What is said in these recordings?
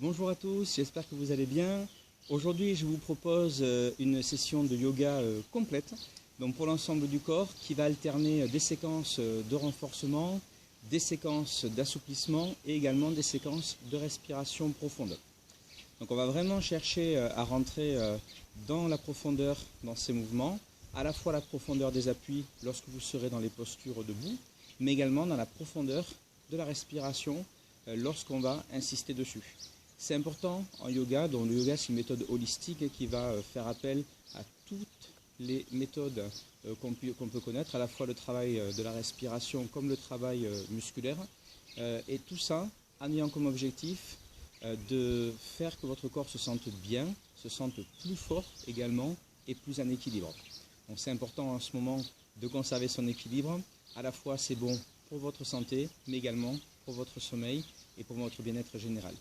Bonjour à tous, j'espère que vous allez bien. Aujourd'hui, je vous propose une session de yoga complète, donc pour l'ensemble du corps, qui va alterner des séquences de renforcement, des séquences d'assouplissement et également des séquences de respiration profonde. Donc on va vraiment chercher à rentrer dans la profondeur dans ces mouvements, à la fois la profondeur des appuis lorsque vous serez dans les postures debout, mais également dans la profondeur de la respiration lorsqu'on va insister dessus. C'est important en yoga, dont le yoga c'est une méthode holistique qui va faire appel à toutes les méthodes qu'on peut connaître, à la fois le travail de la respiration comme le travail musculaire, et tout ça en ayant comme objectif de faire que votre corps se sente bien, se sente plus fort également et plus en équilibre. Donc c'est important en ce moment de conserver son équilibre, à la fois c'est bon pour votre santé, mais également pour votre sommeil et pour votre bien-être général.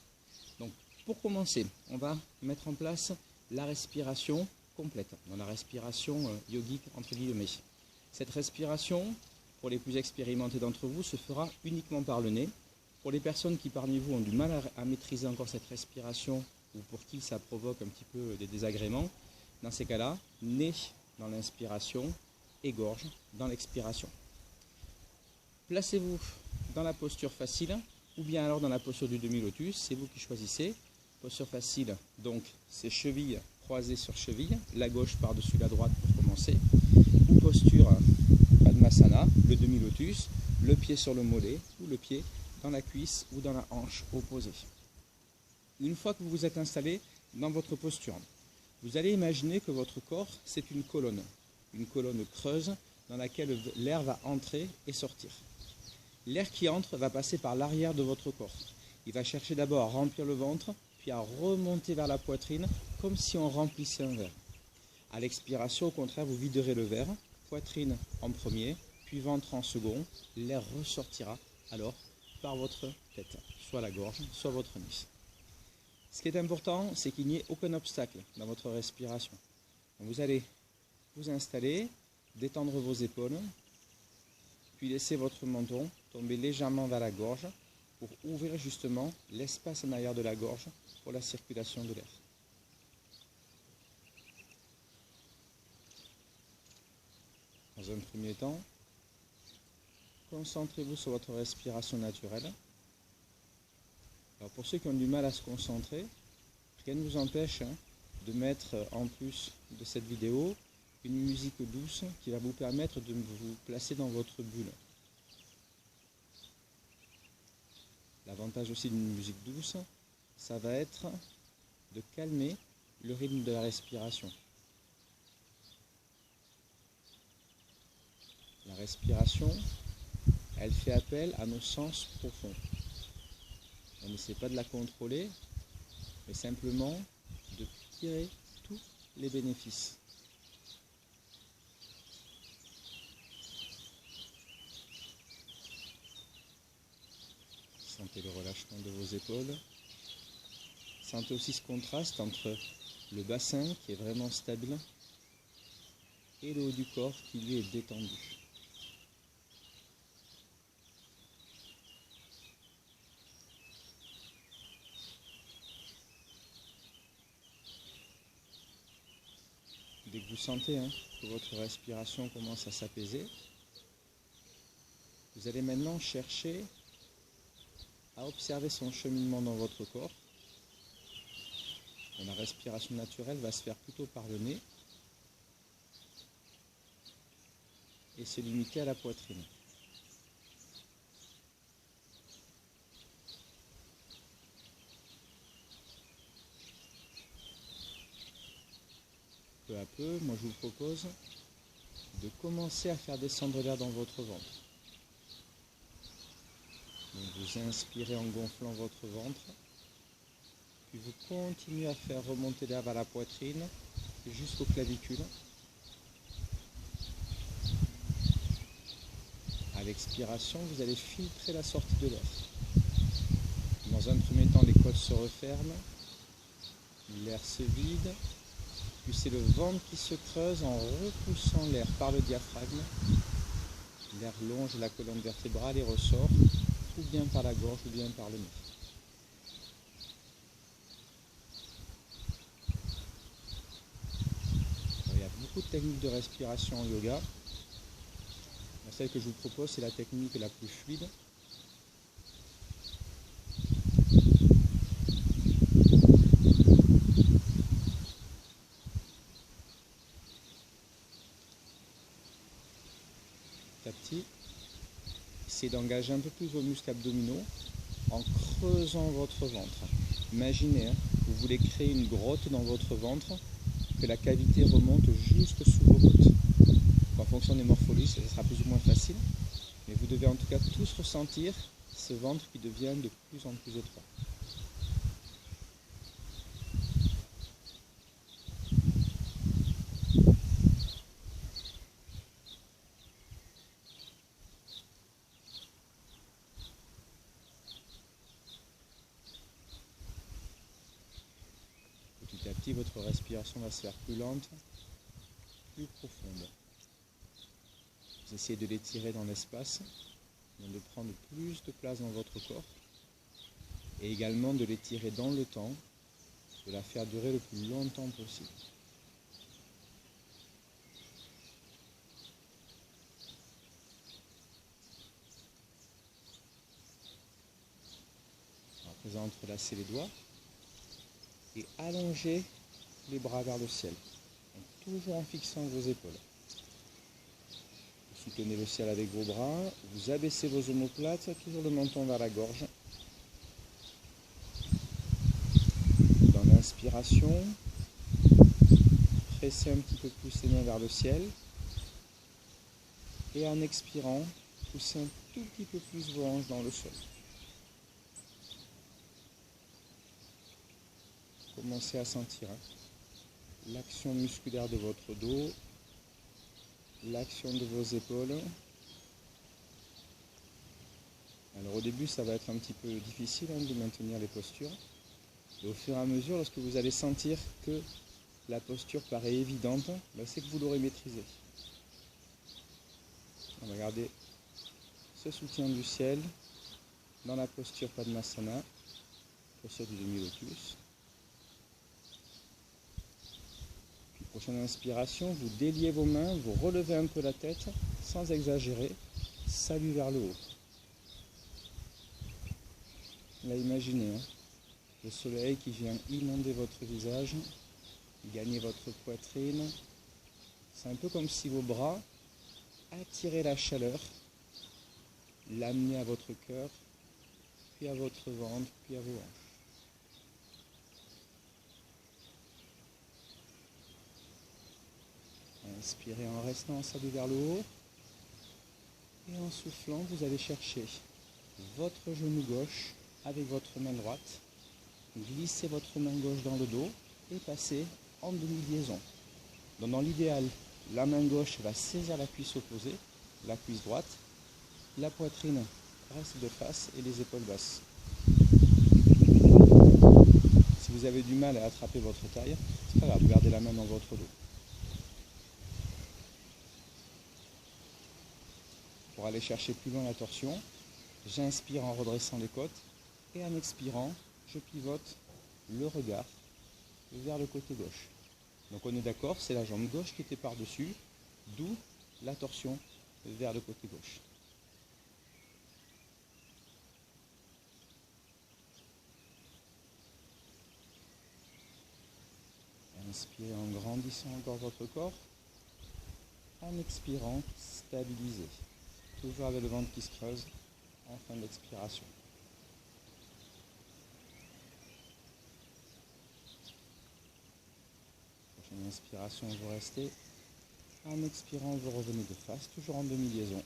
Donc, pour commencer, on va mettre en place la respiration complète, dans la respiration yogique entre guillemets. Cette respiration, pour les plus expérimentés d'entre vous, se fera uniquement par le nez. Pour les personnes qui parmi vous ont du mal à maîtriser encore cette respiration ou pour qui ça provoque un petit peu des désagréments, dans ces cas-là, nez dans l'inspiration et gorge dans l'expiration. Placez-vous dans la posture facile, ou bien alors dans la posture du demi-lotus, c'est vous qui choisissez. Posture facile, donc c'est chevilles croisées sur chevilles, la gauche par-dessus la droite pour commencer. Ou posture Padmasana, le demi-lotus, le pied sur le mollet ou le pied dans la cuisse ou dans la hanche opposée. Une fois que vous vous êtes installé dans votre posture, vous allez imaginer que votre corps c'est une colonne creuse dans laquelle l'air va entrer et sortir. L'air qui entre va passer par l'arrière de votre corps. Il va chercher d'abord à remplir le ventre, puis à remonter vers la poitrine, comme si on remplissait un verre. À l'expiration, au contraire, vous viderez le verre, poitrine en premier, puis ventre en second. L'air ressortira alors par votre tête, soit la gorge, soit votre nez. Ce qui est important, c'est qu'il n'y ait aucun obstacle dans votre respiration. Donc vous allez vous installer, détendre vos épaules, puis laissez votre menton tomber légèrement vers la gorge pour ouvrir justement l'espace en arrière de la gorge pour la circulation de l'air. Dans un premier temps, concentrez-vous sur votre respiration naturelle. Alors pour ceux qui ont du mal à se concentrer, rien ne vous empêche de mettre en plus de cette vidéo une musique douce qui va vous permettre de vous placer dans votre bulle. L'avantage aussi d'une musique douce, ça va être de calmer le rythme de la respiration. La respiration, elle fait appel à nos sens profonds. On n'essaie pas de la contrôler, mais simplement de tirer tous les bénéfices. Sentez le relâchement de vos épaules. Sentez aussi ce contraste entre le bassin qui est vraiment stable et le haut du corps qui lui est détendu. Dès que vous sentez que votre respiration commence à s'apaiser, vous allez maintenant chercher à observer son cheminement dans votre corps. La respiration naturelle va se faire plutôt par le nez et se limiter à la poitrine. Peu à peu, moi je vous propose de commencer à faire descendre l'air dans votre ventre. Donc vous inspirez en gonflant votre ventre, puis vous continuez à faire remonter l'air vers la poitrine jusqu'aux clavicules. À l'expiration, vous allez filtrer la sortie de l'air. Dans un premier temps, les côtes se referment, l'air se vide, puis c'est le ventre qui se creuse en repoussant l'air par le diaphragme. L'air longe la colonne vertébrale et ressort, ou bien par la gorge, ou bien par le nez. beaucoup de techniques de respiration en yoga. Celle que je vous propose, c'est la technique la plus fluide. Petit à petit, essayez d'engager un peu plus vos muscles abdominaux en creusant votre ventre. Imaginez, vous voulez créer une grotte dans votre ventre, que la cavité remonte jusque sous vos côtes. En fonction des morphologies, ça sera plus ou moins facile, mais vous devez en tout cas tous ressentir ce ventre qui devient de plus en plus étroit. Petit à petit, votre respiration va se faire plus lente, plus profonde. Vous essayez de l'étirer dans l'espace, de prendre plus de place dans votre corps, et également de l'étirer dans le temps, de la faire durer le plus longtemps possible. À présent, entrelacez les doigts et allongez les bras vers le ciel, toujours en fixant vos épaules. Vous soutenez le ciel avec vos bras, vous abaissez vos omoplates, toujours le menton vers la gorge. Dans l'inspiration, pressez un petit peu plus les mains vers le ciel. Et en expirant, poussez un tout petit peu plus vos hanches dans le sol. Commencez à sentir l'action musculaire de votre dos, l'action de vos épaules. Alors au début, ça va être un petit peu difficile de maintenir les postures. Et au fur et à mesure, lorsque vous allez sentir que la posture paraît évidente, c'est que vous l'aurez maîtrisée. On va garder ce soutien du ciel dans la posture Padmasana, posture du demi-lotus. Puis prochaine inspiration, vous déliez vos mains, vous relevez un peu la tête sans exagérer, salut vers le haut. Là, imaginez le soleil qui vient inonder votre visage, gagner votre poitrine. C'est un peu comme si vos bras attiraient la chaleur, l'amenaient à votre cœur, puis à votre ventre, puis à vos hanches. Inspirez en restant, salut vers le haut. Et en soufflant, vous allez chercher votre genou gauche avec votre main droite. Glissez votre main gauche dans le dos et passez en demi-liaison. Donc dans l'idéal, la main gauche va saisir la cuisse opposée, la cuisse droite. La poitrine reste de face et les épaules basses. Si vous avez du mal à attraper votre taille, c'est pas grave, gardez la main dans votre dos. Pour aller chercher plus loin la torsion, j'inspire en redressant les côtes et en expirant, je pivote le regard vers le côté gauche. Donc on est d'accord, c'est la jambe gauche qui était par-dessus, d'où la torsion vers le côté gauche. Inspirez en grandissant encore votre corps. En expirant, stabilisez. Toujours avec le ventre qui se creuse en fin d'expiration. Prochaine inspiration, vous restez. En expirant, vous revenez de face, toujours en demi-liaison.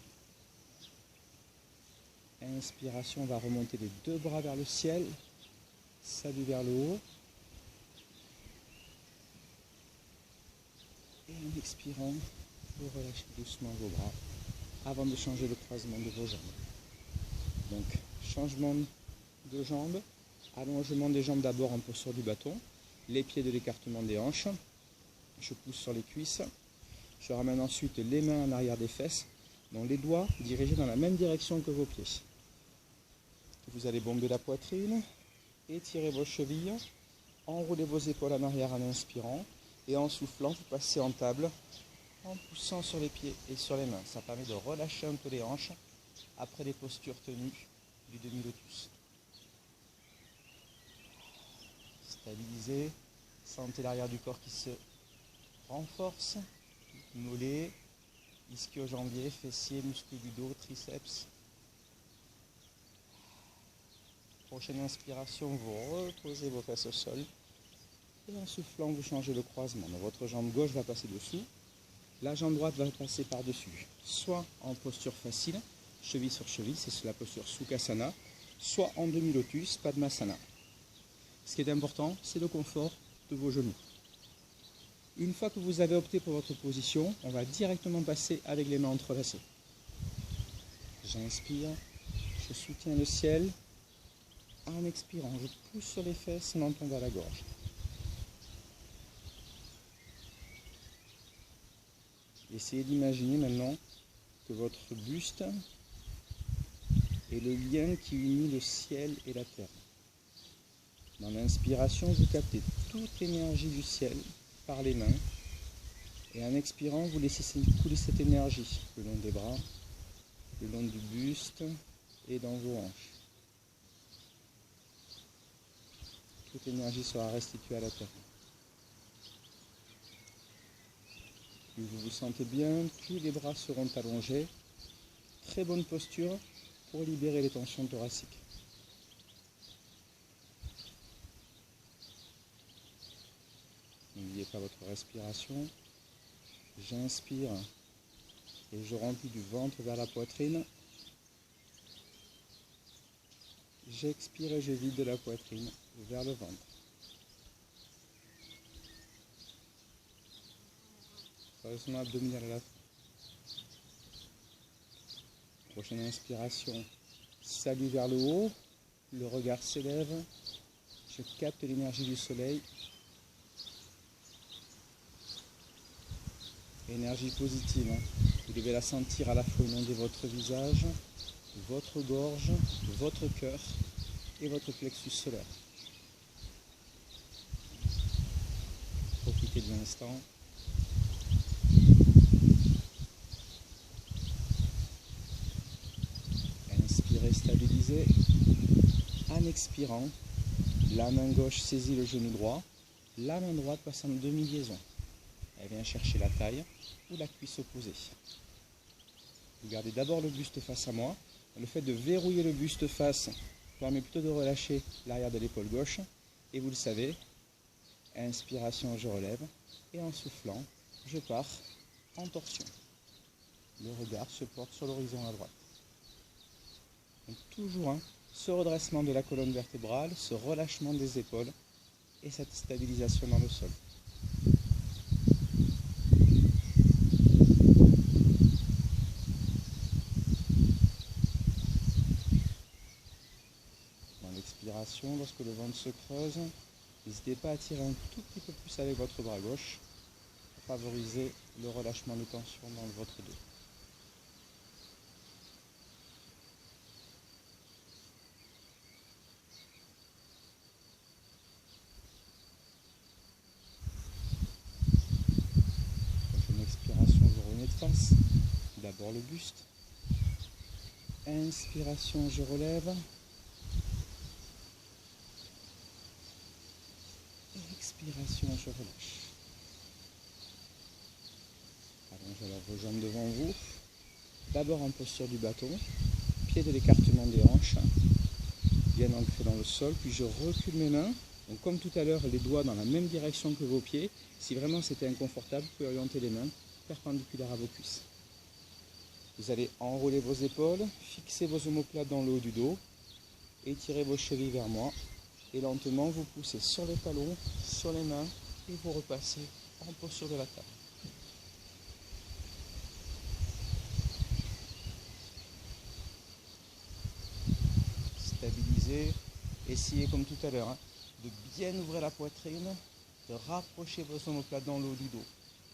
Inspiration, on va remonter les deux bras vers le ciel. Salut vers le haut. Et en expirant, vous relâchez doucement vos bras avant de changer le croisement de vos jambes. Donc, changement de jambes, allongement des jambes d'abord en posture du bâton, les pieds de l'écartement des hanches, je pousse sur les cuisses, je ramène ensuite les mains en arrière des fesses, donc les doigts dirigés dans la même direction que vos pieds. Vous allez bomber la poitrine, étirez vos chevilles, enroulez vos épaules en arrière en inspirant, Et en soufflant, vous passez en table en poussant sur les pieds et sur les mains. Ça permet de relâcher un peu les hanches après les postures tenues du demi-lotus. Stabilisez, sentez l'arrière du corps qui se renforce, mollets, ischio-jambiers, fessiers, muscles du dos, triceps. Prochaine inspiration, vous reposez vos fesses au sol. Et en soufflant, vous changez le croisement. Donc, votre jambe gauche va passer dessous. La jambe droite va passer par-dessus. Soit en posture facile, cheville sur cheville, c'est la posture Sukhasana. Soit en demi-lotus, Padmasana. Ce qui est important, c'est le confort de vos genoux. Une fois que vous avez opté pour votre position, on va directement passer avec les mains entrelacées. J'inspire, je soutiens le ciel. En expirant, je pousse sur les fesses, menton vers la gorge. Essayez d'imaginer maintenant que votre buste est le lien qui unit le ciel et la terre. Dans l'inspiration, vous captez toute l'énergie du ciel par les mains. Et en expirant, vous laissez couler cette énergie le long des bras, le long du buste et dans vos hanches. Toute l'énergie sera restituée à la terre. Plus vous vous sentez bien, plus les bras seront allongés. Très bonne posture pour libérer les tensions thoraciques. N'oubliez pas votre respiration. J'inspire et je remplis du ventre vers la poitrine. J'expire et je vide de la poitrine vers le ventre. Rotation abdominale à la fin. Prochaine inspiration. Salut vers le haut. Le regard s'élève. Je capte l'énergie du soleil. Énergie positive. Vous devez la sentir à la fois inonder votre visage, votre gorge, votre cœur et votre plexus solaire. Profitez de l'instant. Inspirez, stabilisez. En expirant, la main gauche saisit le genou droit, la main droite passe en demi-liaison. Elle vient chercher la taille ou la cuisse opposée. Vous gardez d'abord le buste face à moi. Le fait de verrouiller le buste face permet plutôt de relâcher l'arrière de l'épaule gauche. Et vous le savez, inspiration, je relève. Et en soufflant, je pars en torsion. Le regard se porte sur l'horizon à droite. Donc, toujours ce redressement de la colonne vertébrale, ce relâchement des épaules et cette stabilisation dans le sol. Dans l'expiration, lorsque le ventre se creuse, n'hésitez pas à tirer un tout petit peu plus avec votre bras gauche pour favoriser le relâchement de tension dans votre dos. Prochaine expiration, vous revenez de face. D'abord le buste. Inspiration, je relève. Expiration, je relâche. Allongez alors vos jambes devant vous. D'abord en posture du bâton. Pied de l'écartement des hanches. Bien ancré dans le sol. Puis je recule mes mains. Donc comme tout à l'heure, les doigts dans la même direction que vos pieds. Si vraiment c'était inconfortable, vous pouvez orienter les mains perpendiculaires à vos cuisses. Vous allez enrouler vos épaules, fixer vos omoplates dans le haut du dos, étirez vos chevilles vers moi et lentement vous poussez sur les talons, sur les mains et vous repassez en posture de la table. Stabilisez, essayez comme tout à l'heure de bien ouvrir la poitrine, de rapprocher vos omoplates dans le haut du dos,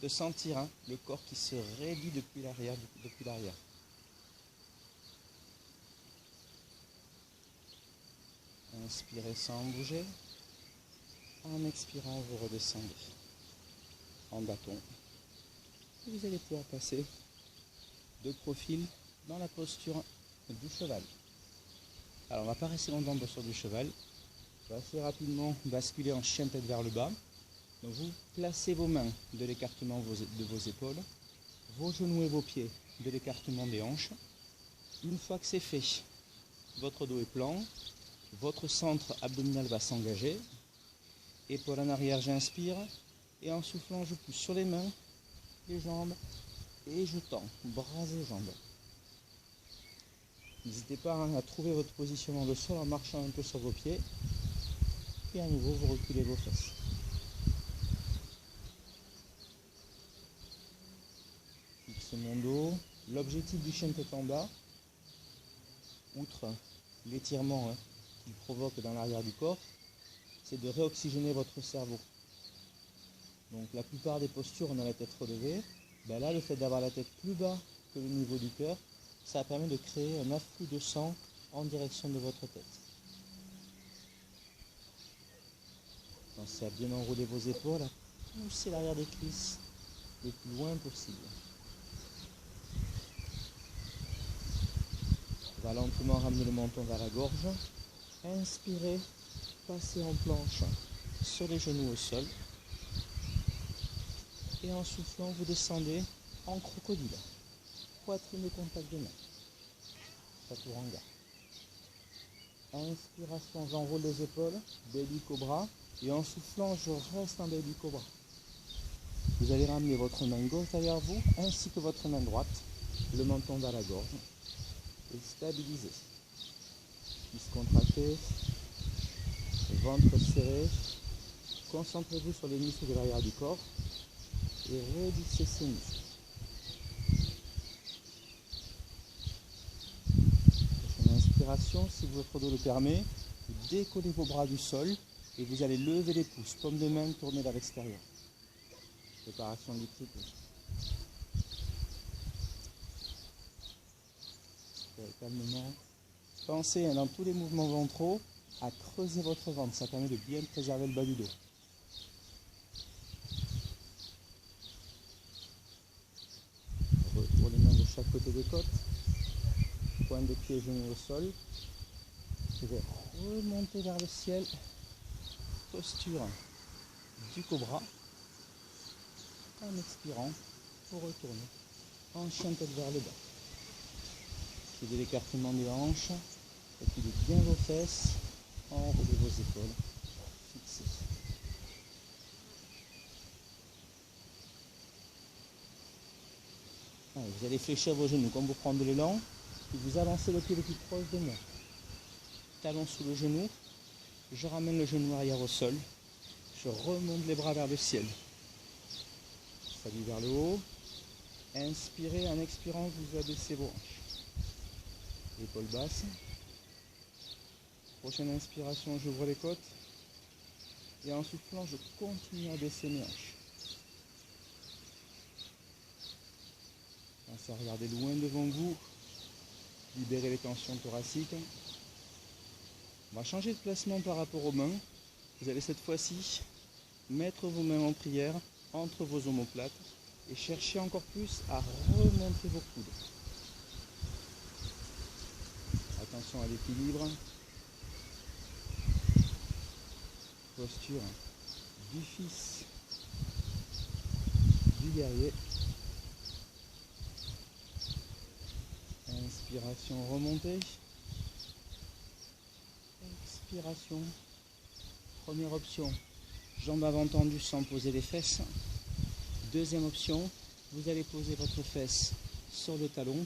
de sentir le corps qui se réduit depuis l'arrière. Inspirez sans bouger. En expirant, vous redescendez. en bâton. Et vous allez pouvoir passer de profil dans la posture du cheval. Alors on ne va pas rester longtemps en posture du cheval. On va assez rapidement basculer en chien tête vers le bas. Donc vous placez vos mains de l'écartement de vos épaules, vos genoux et vos pieds de l'écartement des hanches. Une fois que c'est fait, votre dos est plan, votre centre abdominal va s'engager. Épaule en arrière, j'inspire. Et en soufflant, je pousse sur les mains, les jambes et je tends, bras et jambes. N'hésitez pas à trouver votre position dans le sol en marchant un peu sur vos pieds. Et à nouveau, vous reculez vos fesses. Fixe mon dos. L'objectif du chien tête en bas, outre l'étirement qu'il provoque dans l'arrière du corps, c'est de réoxygéner votre cerveau. Donc la plupart des postures, on a la tête relevée. Ben là, le fait d'avoir la tête plus bas que le niveau du cœur, ça permet de créer un afflux de sang en direction de votre tête. Pensez à bien enrouler vos épaules, à pousser l'arrière des cuisses le plus loin possible. On va lentement ramener le menton vers la gorge. Inspirez, passez en planche sur les genoux au sol. Et en soufflant, vous descendez en crocodile. Poitrine et contact de main. Chaturanga. Inspiration, j'enroule les épaules, baby cobra. Et en soufflant, je reste en baby cobra. Vous allez ramener votre main gauche derrière vous, ainsi que votre main droite. Le menton vers la gorge. Et stabiliser. Cuisse contractée. Ventre serré. Concentrez-vous sur les muscles de l'arrière du corps. Et réduisez ces muscles. Prochaine inspiration, si votre dos le permet, vous décollez vos bras du sol et vous allez lever les pouces, paume de main tournée vers l'extérieur. Préparation du triple. Calmement. Pensez dans tous les mouvements ventraux à creuser votre ventre, ça permet de bien préserver le bas du dos. Retour les mains de chaque côté des côtes, pointe de pied, genoux au sol. Je vais remonter vers le ciel, posture du cobra. En expirant, vous retournez en chien tête vers le bas. Suivez l'écartement des hanches, reculez bien vos fesses, enroulez vos épaules, fixez. Allez, vous allez fléchir vos genoux comme vous prendre de l'élan, et vous avancez le pied le plus proche de moi. Talon sous le genou, je ramène le genou arrière au sol, je remonte les bras vers le ciel. Salut vers le haut. Inspirez, en expirant, vous abaissez vos hanches. Épaules basses. Prochaine inspiration, j'ouvre les côtes. Et en soufflant, je continue à baisser mes hanches. Pensez à regarder loin devant vous. Libérez les tensions thoraciques. On va changer de placement par rapport aux mains. Vous allez cette fois-ci mettre vos mains en prière entre vos omoplates et chercher encore plus à remonter vos coudes. Attention à l'équilibre. Posture du fils du guerrier. Inspiration, remontée. Expiration. Première option, jambes avant tendues sans poser les fesses. Deuxième option, vous allez poser votre fesse sur le talon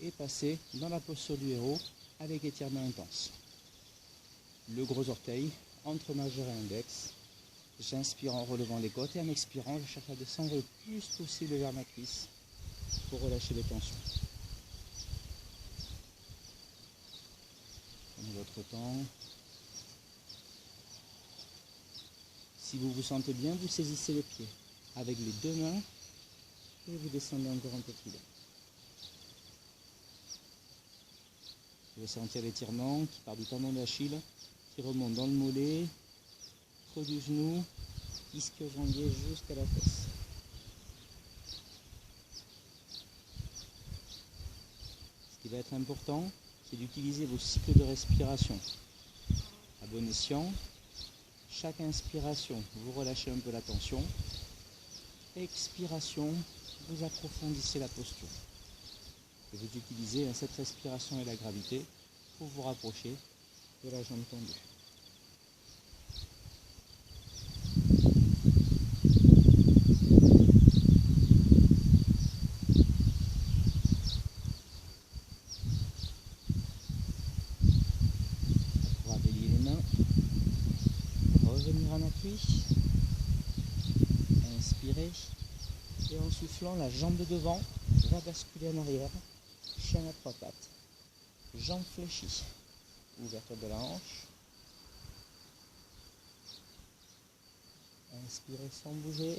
et passer dans la posture du héros avec étirement intense. Le gros orteil entre majeur et index. J'inspire en relevant les côtes et en expirant, je cherche à descendre le plus possible vers ma cuisse pour relâcher les tensions. Prenez votre temps. Si vous vous sentez bien, vous saisissez le pied avec les deux mains et vous descendez encore un peu plus bas. Vous allez sentir l'étirement qui part du tendon d'Achille, qui remonte dans le mollet, creux du genou, ischio-jambier jusqu'à la fesse. Ce qui va être important, c'est d'utiliser vos cycles de respiration. À bon escient, chaque inspiration, vous relâchez un peu la tension. Expiration, vous approfondissez la posture. Et vous utilisez cette respiration et la gravité pour vous rapprocher de la jambe tendue. Pour aligner les mains, revenir en appui, inspirez, et en soufflant, la jambe de devant va basculer en arrière, chien à trois pattes, jambes fléchies, ouverture de la hanche, inspirez sans bouger,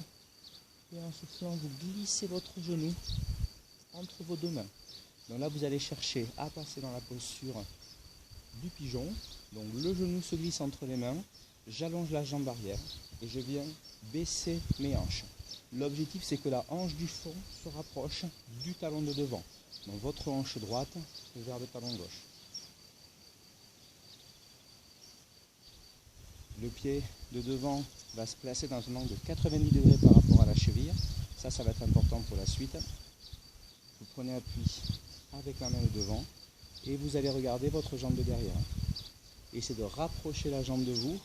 et en soufflant, vous glissez votre genou entre vos deux mains. Donc là, vous allez chercher à passer dans la posture du pigeon. Donc le genou se glisse entre les mains, j'allonge la jambe arrière et je viens baisser mes hanches. L'objectif, c'est que la hanche du fond se rapproche du talon de devant. Donc votre hanche droite vers le talon gauche. Le pied de devant va se placer dans un angle de 90 degrés par rapport à la cheville. Ça va être important pour la suite. Vous prenez appui avec la main de devant et vous allez regarder votre jambe de derrière. Essayez de rapprocher la jambe de vous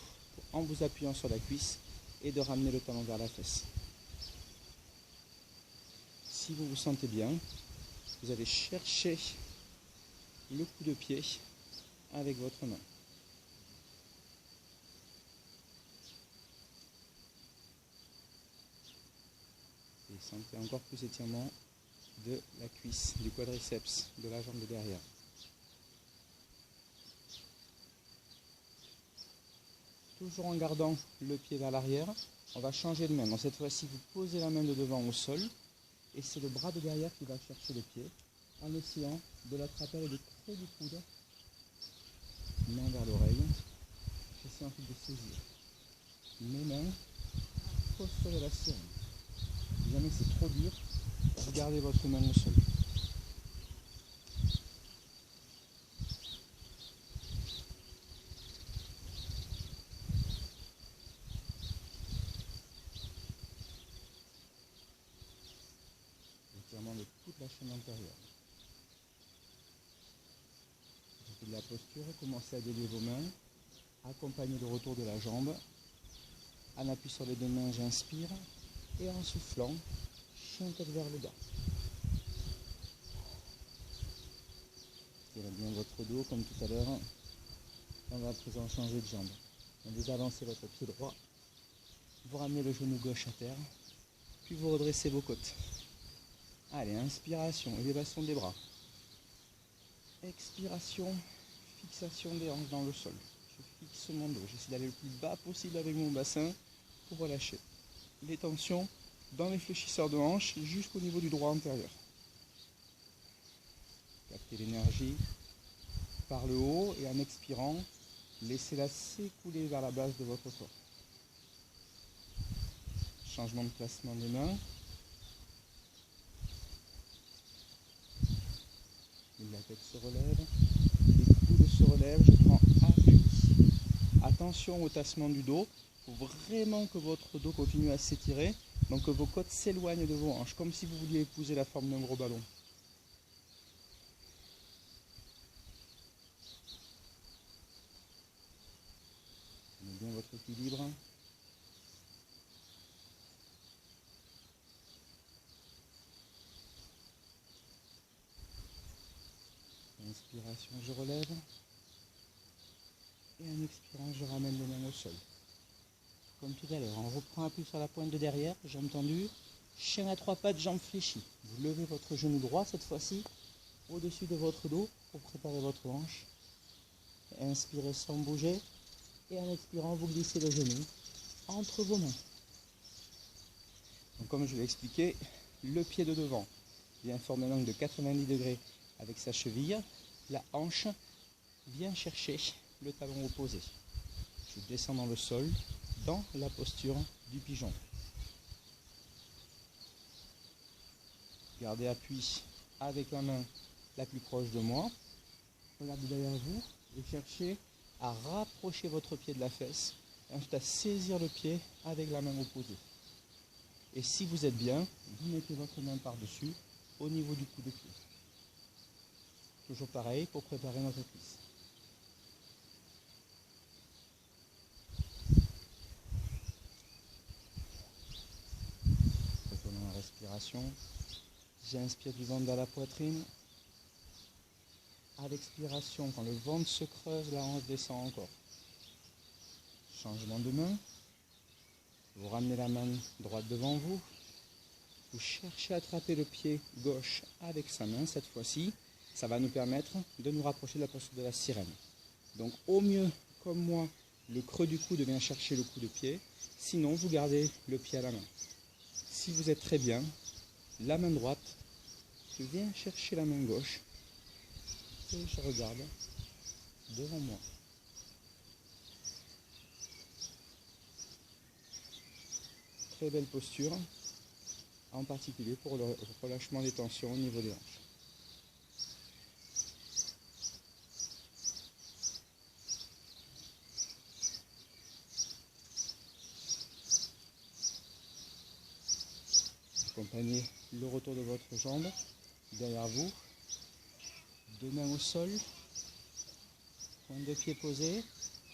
en vous appuyant sur la cuisse et de ramener le talon vers la fesse. Si vous vous sentez bien, vous allez chercher le coup de pied avec votre main. Et sentez encore plus étirement de la cuisse, du quadriceps, de la jambe de derrière. Toujours en gardant le pied vers l'arrière, on va changer de main. Donc cette fois-ci, vous posez la main de devant au sol et c'est le bras de derrière qui va chercher le pied en essayant de l'attraper avec le creux du coude, main vers l'oreille. J'essaie ensuite de saisir mes mains, posture de la sirène. Si jamais c'est trop dur, vous gardez votre main au sol. Étirement de toute la chaîne antérieure. De la posture, commencez à délier vos mains, accompagnez le retour de la jambe. En appui sur les deux mains, j'inspire et en soufflant, chien tête vers le bas. Tirez bien votre dos comme tout à l'heure. On va à présent changer de jambe. Vous avancez votre pied droit, vous ramenez le genou gauche à terre, puis vous redressez vos côtes. Allez, inspiration, élévation des bras. Expiration, fixation des hanches dans le sol. Je fixe mon dos, j'essaie d'aller le plus bas possible avec mon bassin pour relâcher les tensions dans les fléchisseurs de hanches jusqu'au niveau du droit antérieur. Captez l'énergie par le haut et en expirant, laissez-la s'écouler vers la base de votre corps. Changement de placement des mains. La tête se relève, les coudes se relèvent, je prends appui. Attention au tassement du dos. Il faut vraiment que votre dos continue à s'étirer, donc que vos côtes s'éloignent de vos hanches, comme si vous vouliez épouser la forme d'un gros ballon. Prenez bien votre équilibre. Inspiration, je relève. Et en expirant, je ramène les mains au sol. Comme tout à l'heure, on reprend appui sur la pointe de derrière, jambes tendues. Chien à trois pattes, jambes fléchies. Vous levez votre genou droit cette fois-ci au-dessus de votre dos pour préparer votre hanche. Inspirez sans bouger. Et en expirant, vous glissez le genou entre vos mains. Donc, comme je l'ai expliqué, le pied de devant vient former un angle de 90 degrés avec sa cheville. La hanche vient chercher le talon opposé. Je descends dans le sol, dans la posture du pigeon. Gardez appui avec la main la plus proche de moi. Regardez derrière vous et cherchez à rapprocher votre pied de la fesse et ensuite à saisir le pied avec la main opposée. Et si vous êtes bien, vous mettez votre main par-dessus au niveau du coup de pied. Toujours pareil pour préparer notre cuisse. Reprenons la respiration. J'inspire du ventre vers la poitrine. À l'expiration, quand le ventre se creuse, la hanche descend encore. Changement de main. Vous ramenez la main droite devant vous. Vous cherchez à attraper le pied gauche avec sa main. Cette fois-ci, ça va nous permettre de nous rapprocher de la posture de la sirène. Donc au mieux, comme moi, le creux du coude vient chercher le coup de pied. Sinon, vous gardez le pied à la main. Si vous êtes très bien, la main droite vient chercher la main gauche. Et je regarde devant moi. Très belle posture, en particulier pour le relâchement des tensions au niveau des hanches. Accompagnez le retour de votre jambe derrière vous, deux mains au sol, pointe de pied posée,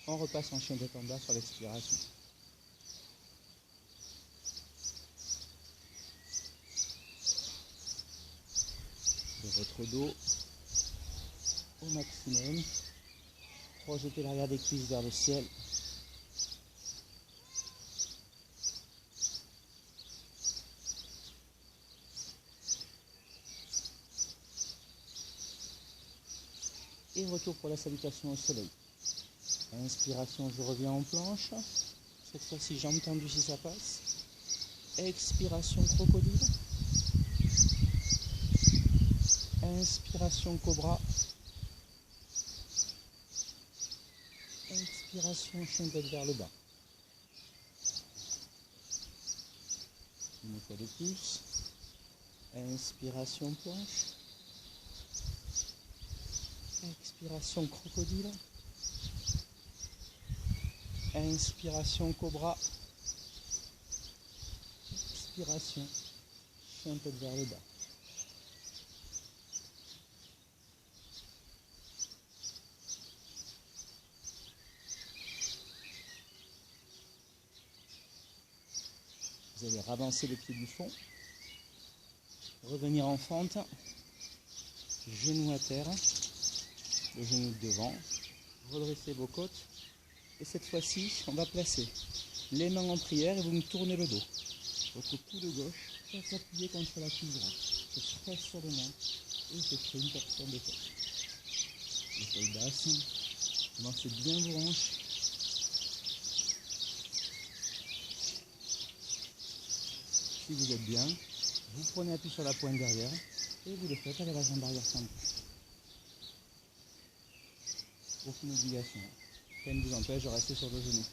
on repasse en chien tête en bas sur l'expiration. De votre dos au maximum, projetez l'arrière des cuisses vers le ciel. Et retour pour la salutation au soleil. Inspiration, je reviens en planche. Cette fois-ci, jambes tendues si ça passe. Expiration, crocodile. Inspiration, cobra. Expiration, chien tête vers le bas. Une fois de plus. Inspiration, planche. Expiration, crocodile. Inspiration, cobra. Expiration, chien tête vers le bas. Vous allez ravancer le pied du fond. Revenir en fente. Genou à terre. Le genou de devant. Redressez vos côtes. Et cette fois-ci, on va placer les mains en prière et vous me tournez le dos. Votre coude gauche va s'appuyer contre la cuisse droite. Je presse sur les mains et je fais une torsion de tête. L'épaule basse. Avancez bien vos hanches. Si vous êtes bien, vous prenez appui sur la pointe derrière et vous le faites avec la jambe arrière tendue. Aucune obligation. Rien ne vous empêche de rester sur le genou.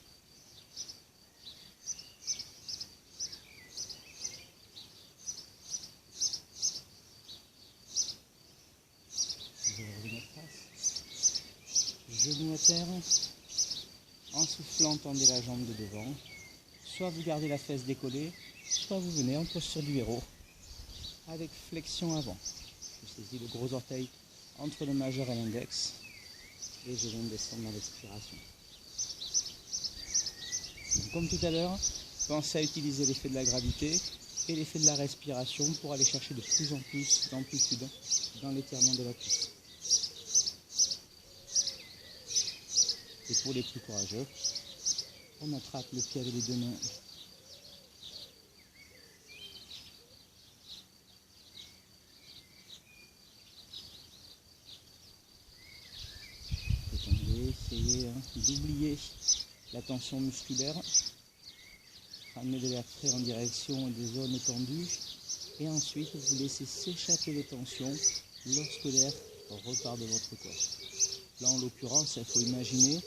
Vous allez revenir face. Genou à terre. En soufflant, tendez la jambe de devant. Soit vous gardez la fesse décollée, soit vous venez en posture du héros avec flexion avant. Je saisis le gros orteil entre le majeur et l'index. Et je viens de descendre dans l'expiration. Comme tout à l'heure, pensez à utiliser l'effet de la gravité et l'effet de la respiration pour aller chercher de plus en plus d'amplitude dans l'étirement de la cuisse. Et pour les plus courageux, on attrape le pied avec les deux mains. Essayez d'oublier la tension musculaire. Ramenez de l'air frais en direction des zones tendues. Et ensuite, vous laissez s'échapper les tensions lorsque l'air repart de votre corps. Là, en l'occurrence, il faut imaginer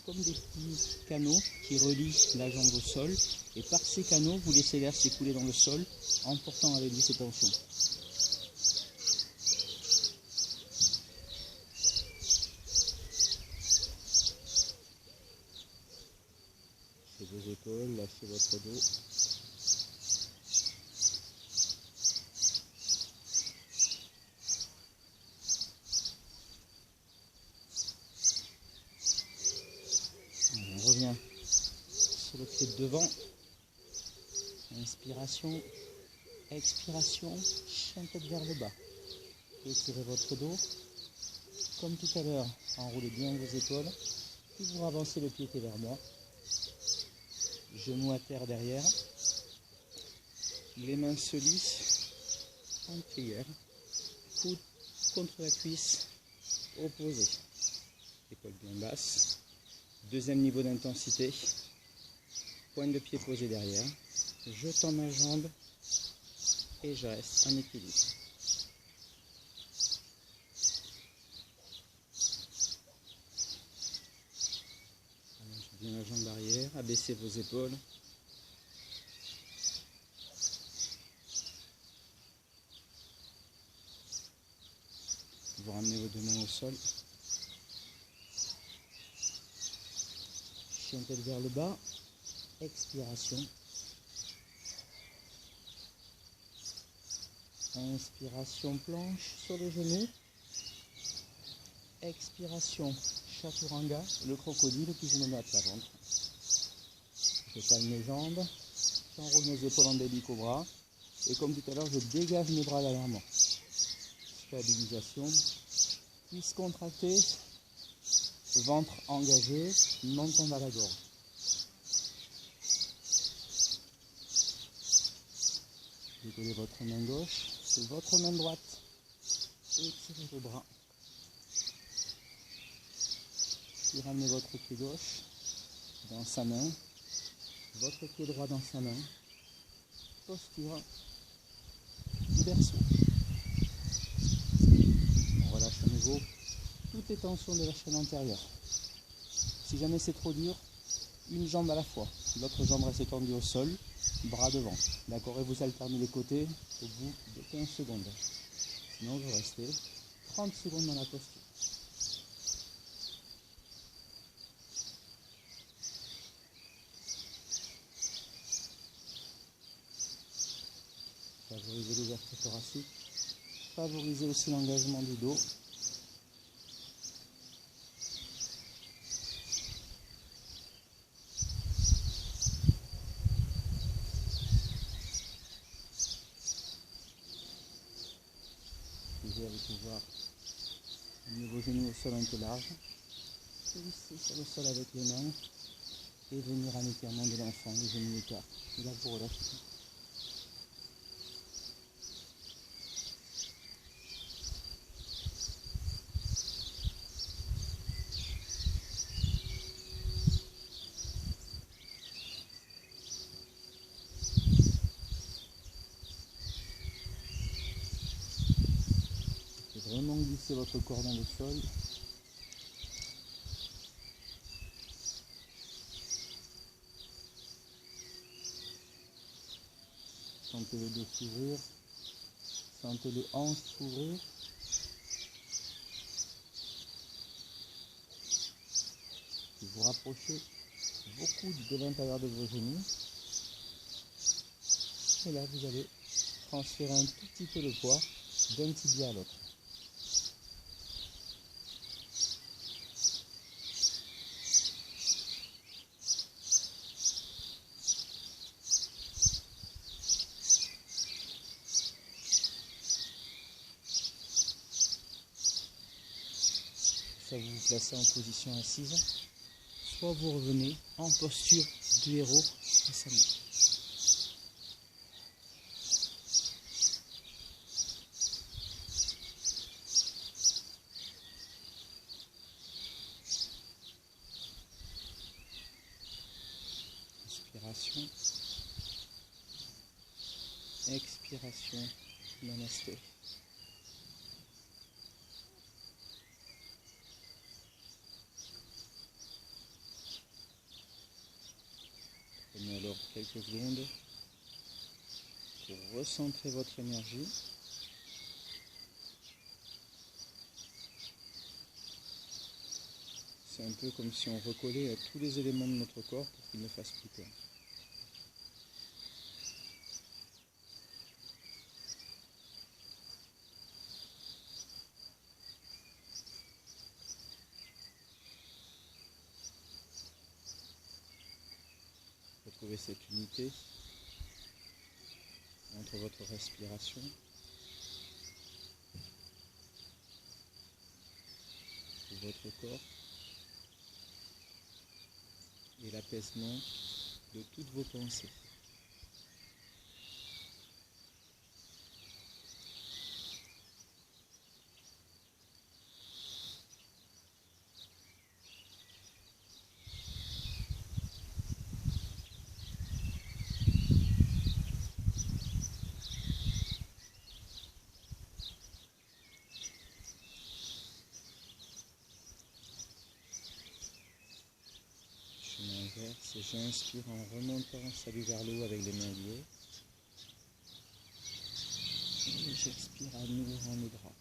comme des petits canaux qui relient la jambe au sol. Et par ces canaux, vous laissez l'air s'écouler dans le sol en portant avec lui ces tensions. Lâchez vos épaules, lâchez votre dos. On revient sur le pied de devant. Inspiration, expiration, chien tête vers le bas. Étirez votre dos. Comme tout à l'heure, enroulez bien vos épaules. Puis vous avancez le pied vers moi. Genoux à terre derrière. Les mains se lissent en prière. Coude contre la cuisse opposée. Épaule bien basse. Deuxième niveau d'intensité. Pointe de pied posée derrière. Je tends ma jambe et je reste en équilibre. Allongez bien la jambe arrière, abaissez vos épaules. Vous ramenez vos deux mains au sol. Chien tête vers le bas. Expiration. Inspiration, planche sur les genoux. Expiration, chaturanga, le crocodile, puis je me mets à plat ventre. Je calme mes jambes, j'enroule mes épaules en baby cobra. Et comme tout à l'heure, je dégage mes bras derrière moi. Stabilisation, cuisse contractée, ventre engagé, menton vers la gorge. Décollez votre main gauche sur votre main droite. Étirez le bras. Puis ramenez votre pied gauche dans sa main. Votre pied droit dans sa main. Posture berceau. On relâche à nouveau toutes les tensions de la chaîne antérieure. Si jamais c'est trop dur, une jambe à la fois. L'autre jambe reste étendue au sol. Bras devant, d'accord, et vous alternez les côtés au bout de 15 secondes. Sinon, vous restez 30 secondes dans la posture. Favorisez l'ouverture thoracique. Favorisez aussi l'engagement du dos. Vous allez pouvoir amener vos genoux au sol un peu large, glisser sur le sol avec les mains et venir en étirement de l'enfant, les genoux écarts. Et là vous relâchez tout. Vraiment glisser votre corps dans le sol. Sentez le dos s'ouvrir. Sentez les hanches s'ouvrir. Et vous rapprochez beaucoup de l'intérieur de vos genoux. Et là, vous allez transférer un tout petit peu le poids d'un tibia à l'autre. Soit vous vous placez en position assise, soit vous revenez en posture du héros à sa main. Inspiration, expiration, namasté. encore quelques secondes pour recentrer votre énergie. C'est un peu comme si on recollait à tous les éléments de notre corps pour qu'ils ne fassent plus peur. Retrouvez cette unité entre votre respiration et votre corps et l'apaisement de toutes vos pensées. Et j'inspire en remontant, salut vers le haut avec les mains liées. Et j'expire en ouvrant mes bras.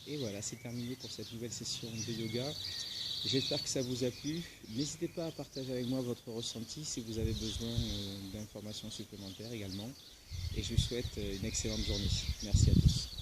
Et voilà, c'est terminé pour cette nouvelle session de yoga. J'espère que ça vous a plu. N'hésitez pas à partager avec moi votre ressenti si vous avez besoin d'informations supplémentaires également. Et je vous souhaite une excellente journée. Merci à tous.